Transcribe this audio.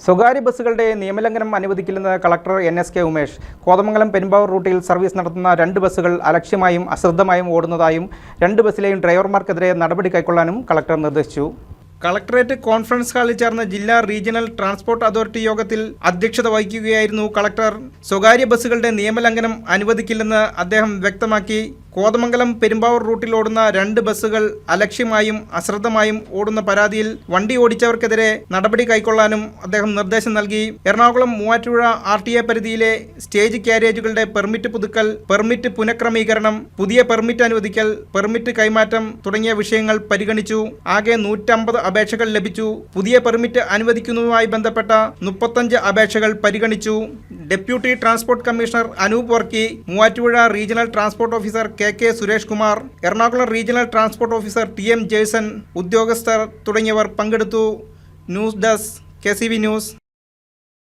സ്വകാര്യ ബസ്സുകളുടെ നിയമലംഘനം അനുവദിക്കില്ലെന്ന് കളക്ടർ NSK ഉമേഷ്. കോതമംഗലം പെരുമ്പാവൂർ റൂട്ടിൽ സർവീസ് നടത്തുന്ന 2 ബസ്സുകൾ അലക്ഷ്യമായും അശ്രദ്ധമായും ഓടുന്നതായും 2 ബസ്സിലെയും ഡ്രൈവർമാർക്കെതിരെ നടപടി കൈക്കൊള്ളാനും കളക്ടർ നിർദ്ദേശിച്ചു. കളക്ടറേറ്റ് കോൺഫറൻസ് ഹാളിൽ ചേർന്ന ജില്ലാ റീജിയണൽ ട്രാൻസ്പോർട്ട് അതോറിറ്റി യോഗത്തിൽ അധ്യക്ഷത വഹിക്കുകയായിരുന്നു കളക്ടർ. സ്വകാര്യ ബസ്സുകളുടെ നിയമലംഘനം അനുവദിക്കില്ലെന്ന് അദ്ദേഹം വ്യക്തമാക്കി. കോതമംഗലം പെരുമ്പാവൂർ റൂട്ടിൽ ഓടുന്ന 2 ബസ്സുകൾ അലക്ഷ്യമായും അശ്രദ്ധമായും ഓടുന്ന പരാതിയിൽ വണ്ടി ഓടിച്ചവർക്കെതിരെ നടപടി കൈക്കൊള്ളാനും അദ്ദേഹം നിർദ്ദേശം നൽകി. എറണാകുളം മൂവാറ്റുപുഴ RTA പരിധിയിലെ സ്റ്റേജ് കാരേജുകളുടെ പെർമിറ്റ് പുതുക്കൽ, പെർമിറ്റ് പുനഃക്രമീകരണം, പുതിയ പെർമിറ്റ് അനുവദിക്കൽ, പെർമിറ്റ് കൈമാറ്റം തുടങ്ങിയ വിഷയങ്ങൾ പരിഗണിച്ചു. ആകെ 150 അപേക്ഷകൾ ലഭിച്ചു. പുതിയ പെർമിറ്റ് അനുവദിക്കുന്നതുമായി ബന്ധപ്പെട്ട 35 അപേക്ഷകൾ പരിഗണിച്ചു. Deputy transport commissioner Anoop Varkey, Muvattupuzha regional transport officer KK Suresh Kumar, Ernakulam regional transport officer TM Jerson, ഉദ്യോഗസ്ഥർ തുടങ്ങിയവർ പങ്കെടുത്തു. News desk KCV news.